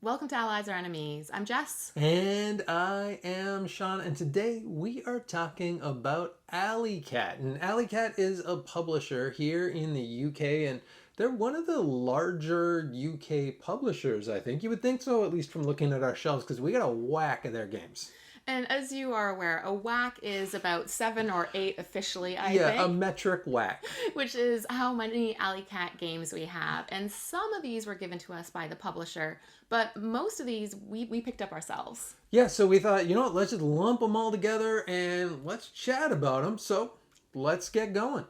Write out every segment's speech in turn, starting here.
Welcome to Allies or Enemies. I'm Jess. And I am Sean, and today we are talking about Alley Cat. And Alley Cat is a publisher here in the UK, and they're one of the larger UK publishers, I think. You would think so, at least from looking at our shelves, because we got a whack of their games. And as you are aware, a whack is about 7 or 8 officially, I Yeah, a think, metric whack. which is how many Alley Cat games we have. And some of these were given to us by the publisher, but most of these we picked up ourselves. Yeah, so we thought, you know what, let's just lump them all together and let's chat about them. So let's get going.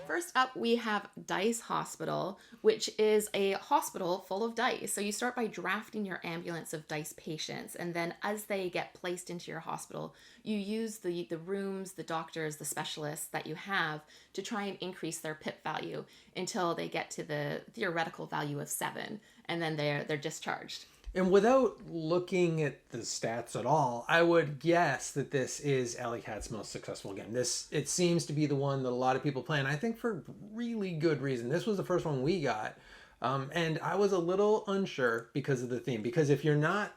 First up, we have Dice Hospital, which is a hospital full of dice. So you start by drafting your ambulance of dice patients, and then as they get placed into your hospital, you use the rooms, the doctors, the specialists that you have to try and increase their pip value until they get to the theoretical value of 7, and then they're discharged. And without looking at the stats at all, I would guess that this is Alley Cat's most successful game. It seems to be the one that a lot of people play, and I think for really good reason. This was the first one we got, and I was a little unsure because of the theme. Because if you're not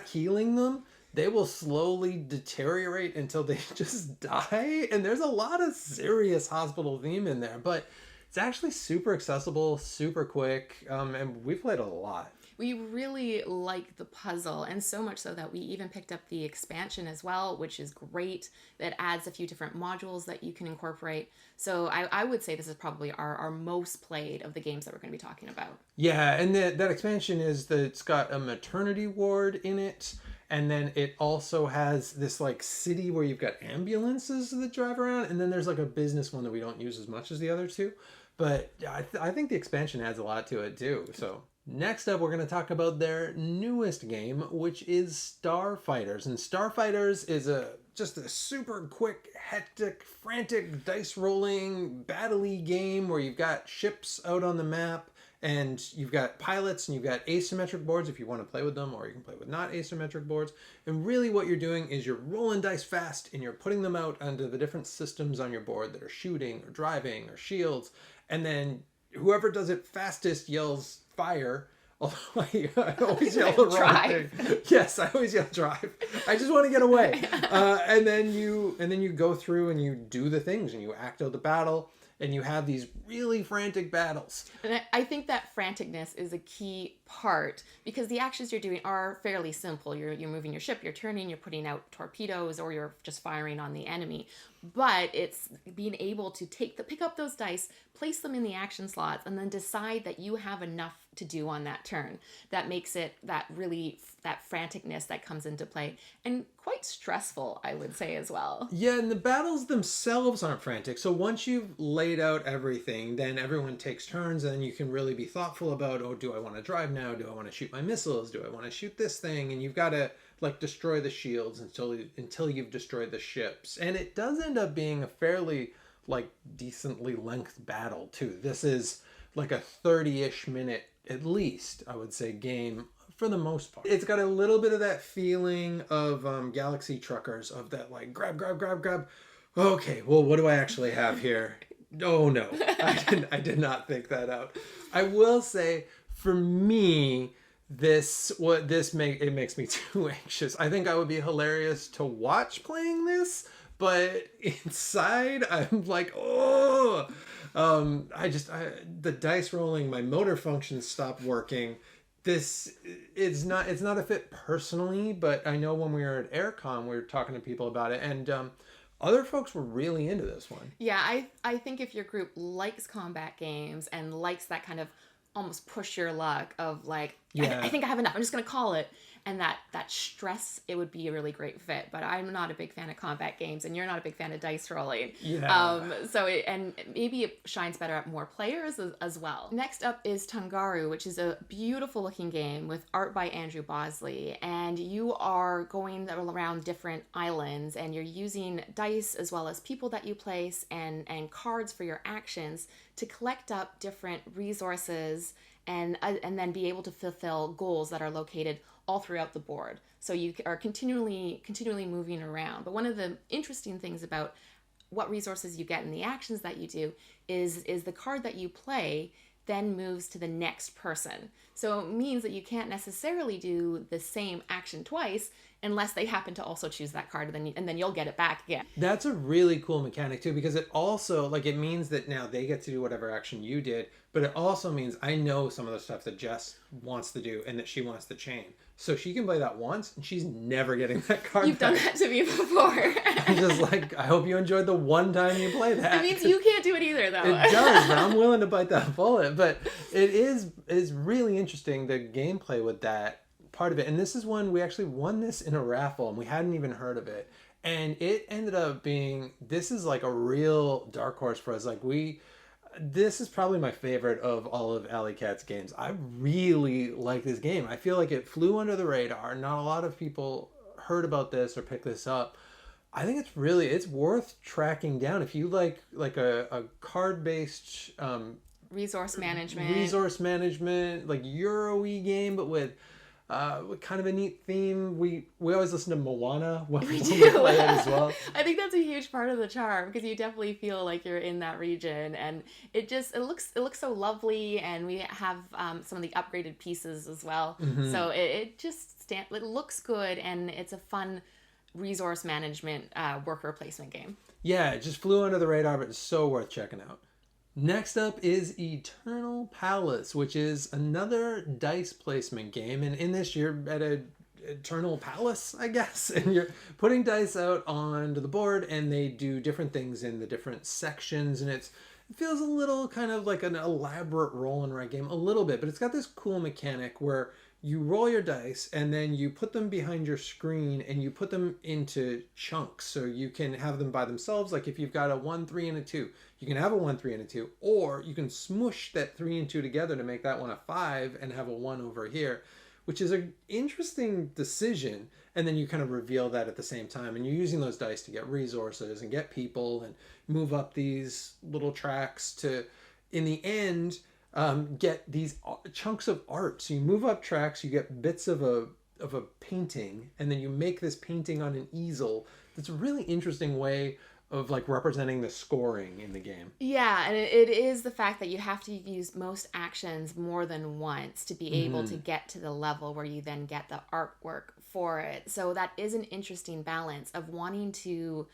healing them, they will slowly deteriorate until they just die. And there's a lot of serious hospital theme in there, but it's actually super accessible, super quick, and we played a lot. We really like the puzzle, and so much so that we even picked up the expansion as well, which is great. That adds a few different modules that you can incorporate. So I would say this is probably our most played of the games that we're going to be talking about. Yeah, and that expansion is that it's got a maternity ward in it, and then it also has this like city where you've got ambulances that drive around, and then there's like a business one that we don't use as much as the other two. But I think the expansion adds a lot to it too. So next up, we're going to talk about their newest game, which is Starfighters. And Starfighters is just a super quick, hectic, frantic, dice rolling, battle-y game where you've got ships out on the map and you've got pilots and you've got asymmetric boards if you want to play with them, or you can play with not asymmetric boards. And really what you're doing is you're rolling dice fast and you're putting them out onto the different systems on your board that are shooting or driving or shields. And then whoever does it fastest yells fire. Although I always yell the wrong thing. Yes, I always yell drive. I just want to get away. And then you go through and you do the things and you act out the battle. And you have these really frantic battles. And I think that franticness is a key part because the actions you're doing are fairly simple. You're moving your ship, you're turning, you're putting out torpedoes, or you're just firing on the enemy. But it's being able to pick up those dice, place them in the action slots, and then decide that you have enough to do on that turn. That makes it that franticness that comes into play, and quite stressful, I would say, as well. Yeah, and the battles themselves aren't frantic. So once you've laid out everything, then everyone takes turns, and you can really be thoughtful about, oh, do I want to drive now? Do I want to shoot my missiles? Do I want to shoot this thing? And you've got to like destroy the shields until you've destroyed the ships. And it does end up being a fairly like decently length battle too. This is like a 30-ish minute at least, I would say, game for the most part. It's got a little bit of that feeling of Galaxy Truckers, of that like grab. Okay, well, what do I actually have here? Oh no, I did not think that out. I will say, for me, it makes me too anxious. I think I would be hilarious to watch playing this, but inside I'm like, oh. The dice rolling, my motor functions stopped working. It's not a fit personally, but I know when we were at AirCon, we were talking to people about it, and other folks were really into this one. Yeah, I think if your group likes combat games and likes that kind of almost push your luck of like, yeah. I think I have enough, I'm just going to call it. And that stress, it would be a really great fit. But I'm not a big fan of combat games, and you're not a big fan of dice rolling. Yeah. And maybe it shines better at more players as well. Next up is Tungaru, which is a beautiful looking game with art by Andrew Bosley. And you are going around different islands, and you're using dice as well as people that you place and cards for your actions to collect up different resources and then be able to fulfill goals that are located all throughout the board. So you are continually moving around. But one of the interesting things about what resources you get and the actions that you do is the card that you play then moves to the next person. So it means that you can't necessarily do the same action twice unless they happen to also choose that card, and then you'll get it back again. That's a really cool mechanic too, because it also, like, it means that now they get to do whatever action you did, but it also means I know some of the stuff that Jess wants to do and that she wants to chain. So she can play that once and she's never getting that card You've back. done that to me before. I'm just like, I hope you enjoyed the one time you play that. It means you can't do it either, though. It does, but I'm willing to bite that bullet. But it is really interesting, the gameplay with that part of it. And this is one, we actually won this in a raffle and we hadn't even heard of it. And it ended up being, this is like a real dark horse for us. Like, this is probably my favorite of all of Alley Cat's games. I really like this game. I feel like it flew under the radar. Not a lot of people heard about this or picked this up. I think it's worth tracking down if you like a card-based resource management, like Euro-y game, but with kind of a neat theme. We always listen to Moana when we play it as well. I think that's a huge part of the charm, because you definitely feel like you're in that region, and it looks so lovely, and we have some of the upgraded pieces as well. Mm-hmm. So it looks good, and it's a fun resource management worker placement game. Yeah, it just flew under the radar, but it's so worth checking out. Next up is Eternal Palace, which is another dice placement game. And in this, you're at a Eternal Palace, I guess, and you're putting dice out onto the board, and they do different things in the different sections. And it feels a little kind of like an elaborate roll and write game, a little bit, but it's got this cool mechanic where you roll your dice and then you put them behind your screen and you put them into chunks. So you can have them by themselves. Like if you've got a 1, 3, and a 2, you can have a 1, 3, and a 2, or you can smush that 3 and 2 together to make that one a 5 and have a 1 over here, which is an interesting decision. And then you kind of reveal that at the same time. And you're using those dice to get resources and get people and move up these little tracks to, in the end, get these chunks of art. So you move up tracks, you get bits of a painting, and then you make this painting on an easel. That's a really interesting way of like representing the scoring in the game. Yeah, and it is the fact that you have to use most actions more than once to be able to get to the level where you then get the artwork for it. So that is an interesting balance of wanting to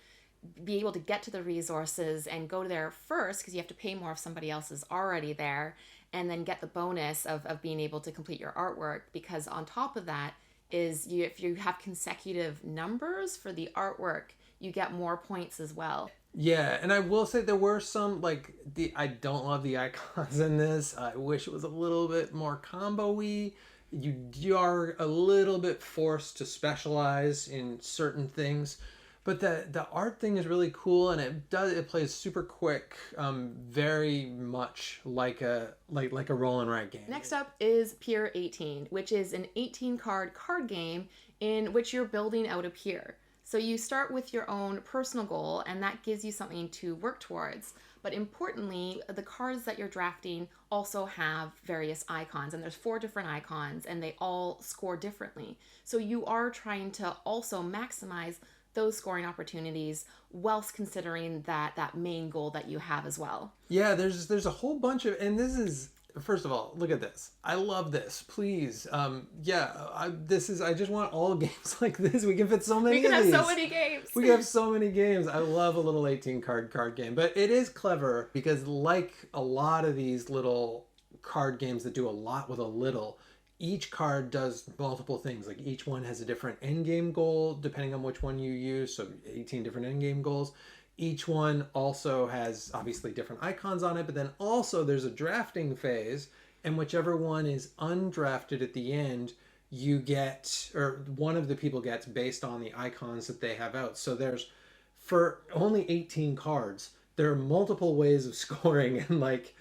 be able to get to the resources and go there first, because you have to pay more if somebody else is already there, and then get the bonus of being able to complete your artwork, because on top of that is if you have consecutive numbers for the artwork, you get more points as well. Yeah, and I will say there were some, like, I don't love the icons in this. I wish it was a little bit more combo-y. You are a little bit forced to specialize in certain things. But the art thing is really cool, and it plays super quick, very much like a roll and write game. Next up is Pier 18, which is an 18-card card game in which you're building out a pier. So you start with your own personal goal, and that gives you something to work towards. But importantly, the cards that you're drafting also have various icons, and there's 4 different icons, and they all score differently. So you are trying to also maximize those scoring opportunities whilst considering that main goal that you have as well. Yeah, there's a whole bunch of, and this is, first of all, look at this. I love this. Please, I just want all games like this. We can fit so many. We can of have these. so many games. We can have so many games. I love a little 18-card game, but it is clever because, like a lot of these little card games that do a lot with a little, each card does multiple things. Like each one has a different end game goal depending on which one you use. So 18 different end game goals. Each one also has obviously different icons on it, but then also there's a drafting phase, and whichever one is undrafted at the end, you get, or one of the people gets based on the icons that they have out. So there's, for only 18 cards, there are multiple ways of scoring and like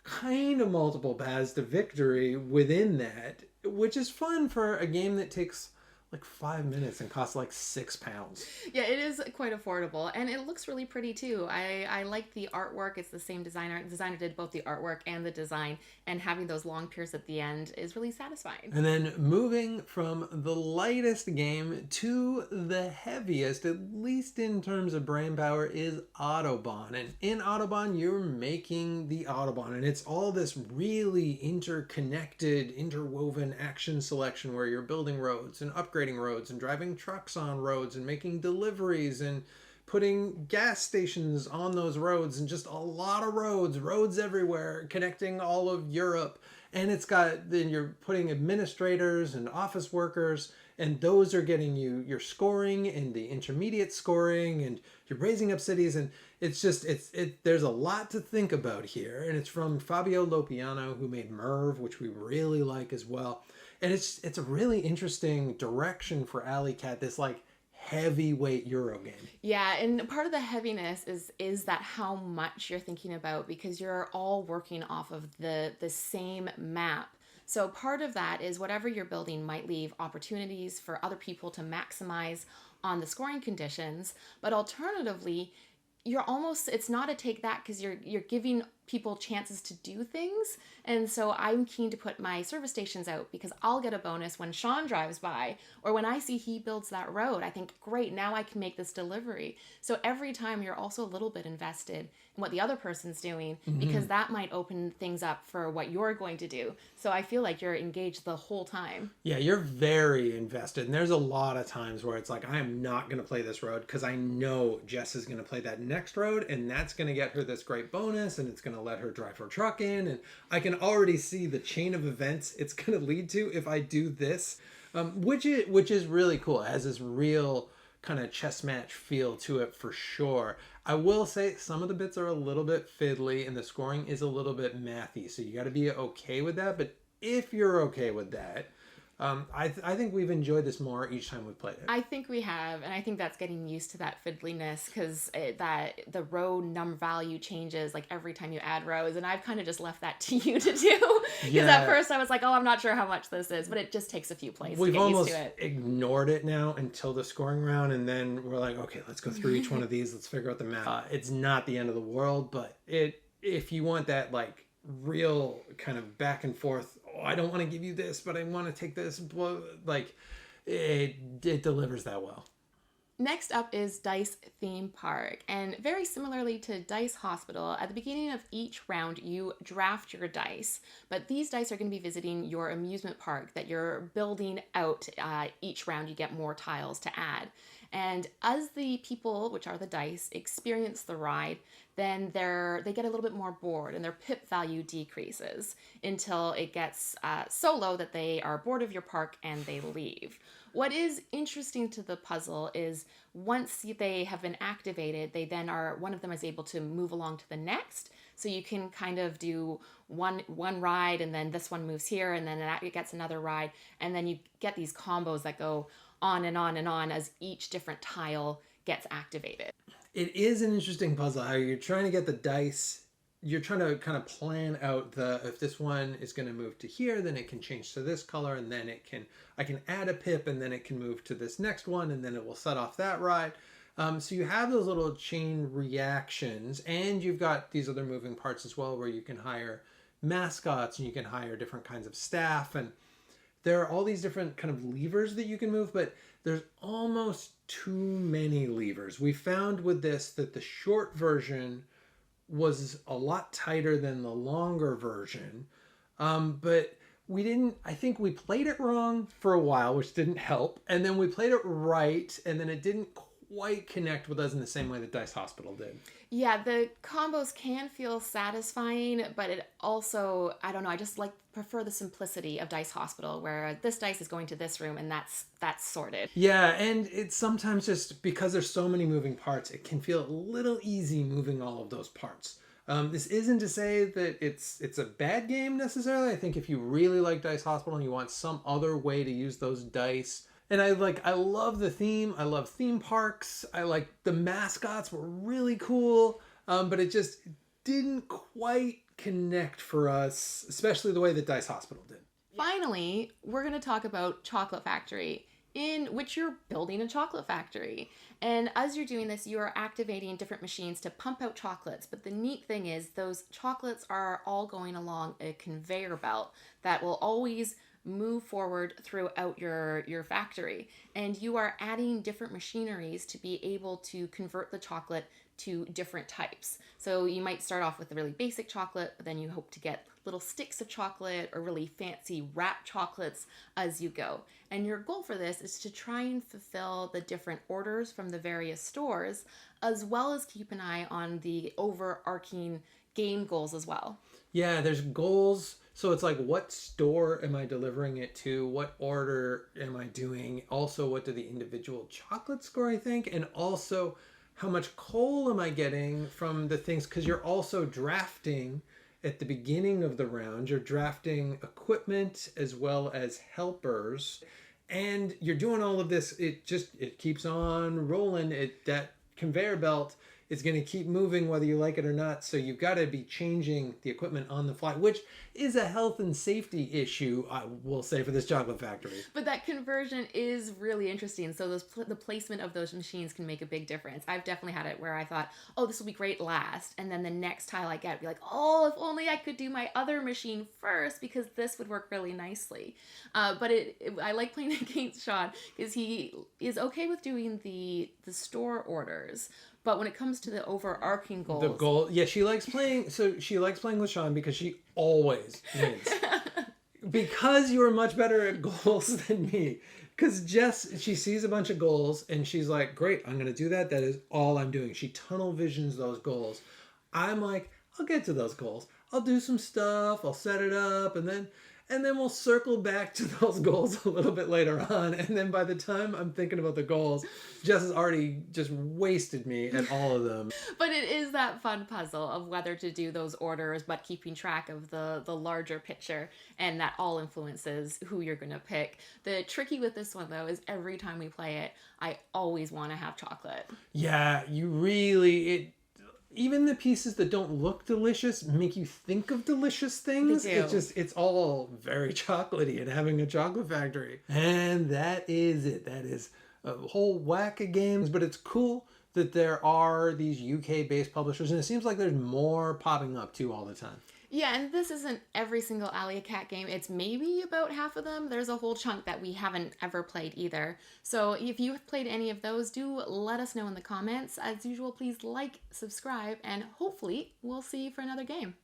kind of multiple paths to victory within that, which is fun for a game that takes like 5 minutes and costs like £6. Yeah, it is quite affordable, and it looks really pretty too. I like the artwork. It's the same designer. The designer did both the artwork and the design, and having those long piers at the end is really satisfying. And then moving from the lightest game to the heaviest, at least in terms of brain power, is Autobahn. And in Autobahn, you're making the Autobahn, and it's all this really interconnected, interwoven action selection where you're building roads and upgrading roads and driving trucks on roads and making deliveries and putting gas stations on those roads, and just a lot of roads everywhere, connecting all of Europe. And it's got, then you're putting administrators and office workers, and those are getting you your scoring and the intermediate scoring, and you're raising up cities. And it's just, there's a lot to think about here. And it's from Fabio Lopiano, who made Merv, which we really like as well. And it's a really interesting direction for Alley Cat, this like heavyweight Euro game. Yeah, and part of the heaviness is that how much you're thinking about, because you're all working off of the same map. So part of that is whatever you're building might leave opportunities for other people to maximize on the scoring conditions, but alternatively, it's not a take that, because you're giving people chances to do things. And so I'm keen to put my service stations out, because I'll get a bonus when Sean drives by, or when I see he builds that road. I think, great, now I can make this delivery. So every time you're also a little bit invested in what the other person's doing, because that might open things up for what you're going to do. So I feel like you're engaged the whole time. Yeah, you're very invested. And there's a lot of times where it's like, I am not going to play this road because I know Jess is going to play that next road, and that's going to get her this great bonus, and it's going to let her drive her truck in. And I can already see the chain of events it's going to lead to if I do this, which is really cool. It has this real kind of chess match feel to it for sure. I will say some of the bits are a little bit fiddly, and the scoring is a little bit mathy, so you got to be okay with that. But if you're okay with that, I think we've enjoyed this more each time we've played it. I think we have, and I think that's getting used to that fiddliness, because that the road num value changes like every time you add rows, and I've kind of just left that to you to do, because at first I was like, oh, I'm not sure how much this is, but it just takes a few plays to get used to it. Ignored it now until the scoring round, and then we're like, okay, let's go through each one of these, let's figure out the map. It's not the end of the world, but if you want that like real kind of back and forth, I don't want to give you this, but I want to take this, like it delivers that well. Next up is Dice Theme Park, and very similarly to Dice Hospital, at the beginning of each round you draft your dice, but these dice are going to be visiting your amusement park that you're building out. Each round you get more tiles to add, and as the people, which are the dice, experience the ride, then they get a little bit more bored, and their pip value decreases until it gets so low that they are bored of your park and they leave. What is interesting to the puzzle is once they have been activated, one of them is able to move along to the next. So you can kind of do one ride, and then this one moves here, and then it gets another ride, and then you get these combos that go on and on and on as each different tile gets activated. It is an interesting puzzle how you're trying to get the dice. You're trying to kind of plan out if this one is going to move to here, then it can change to this color, and then I can add a pip, and then it can move to this next one, and then it will set off that ride. So you have those little chain reactions, and you've got these other moving parts as well, where you can hire mascots and you can hire different kinds of staff, and there are all these different kind of levers that you can move, but there's almost too many levers. We found with this that the short version was a lot tighter than the longer version, but I think we played it wrong for a while, which didn't help, and then we played it right, and then it didn't quite connect with us in the same way that Dice Hospital did. Yeah, the combos can feel satisfying, but it also, I don't know, I just prefer the simplicity of Dice Hospital, where this dice is going to this room and that's sorted. Yeah, and it's sometimes just because there's so many moving parts, it can feel a little easy moving all of those parts. This isn't to say that it's a bad game necessarily. I think if you really like Dice Hospital and you want some other way to use those dice, and I love the theme. I love theme parks. I like the mascots were really cool, but it just didn't quite connect for us, especially the way that Dice Hospital did. Finally, we're going to talk about Chocolate Factory. in which you're building a chocolate factory. And as you're doing this, you are activating different machines to pump out chocolates. But the neat thing is, those chocolates are all going along a conveyor belt that will always move forward throughout your factory. And you are adding different machineries to be able to convert the chocolate to different types. So you might start off with a really basic chocolate, but then you hope to get little sticks of chocolate or really fancy wrapped chocolates as you go. And your goal for this is to try and fulfill the different orders from the various stores, as well as keep an eye on the overarching game goals as well. Yeah, there's goals. So it's like, what store am I delivering it to? What order am I doing? Also, what do the individual chocolates score, I think? And also, how much coal am I getting from the things? Because you're also drafting at the beginning of the round. You're drafting equipment as well as helpers. And you're doing all of this. It keeps on rolling. That conveyor belt is going to keep moving whether you like it or not. So you've got to be changing the equipment on the fly, which is a health and safety issue, I will say, for this chocolate factory. But that conversion is really interesting. So the placement of those machines can make a big difference. I've definitely had it where I thought, oh, this will be great last. And then the next tile I get, be like, oh, if only I could do my other machine first, because this would work really nicely. But I like playing against Sean because he is okay with doing the store orders. But when it comes to the overarching goals... The goal... Yeah, she likes playing... So she likes playing with Sean because she always wins. Because you are much better at goals than me. Because Jess, she sees a bunch of goals and she's like, great, I'm going to do that. That is all I'm doing. She tunnel visions those goals. I'm like, I'll get to those goals. I'll do some stuff. I'll set it up. And then we'll circle back to those goals a little bit later on. And then by the time I'm thinking about the goals, Jess has already just wasted me at all of them. But it is that fun puzzle of whether to do those orders, but keeping track of the larger picture. And that all influences who you're going to pick. The tricky with this one, though, is every time we play it, I always want to have chocolate. Yeah, you really... Even the pieces that don't look delicious make you think of delicious things. They do. It's all very chocolatey and having a chocolate factory. And that is it. That is a whole whack of games, but it's cool that there are these UK-based publishers, and it seems like there's more popping up too all the time. Yeah, and this isn't every single Alley Cat game. It's maybe about half of them. There's a whole chunk that we haven't ever played either. So if you've played any of those, do let us know in the comments. As usual, please like, subscribe, and hopefully we'll see you for another game.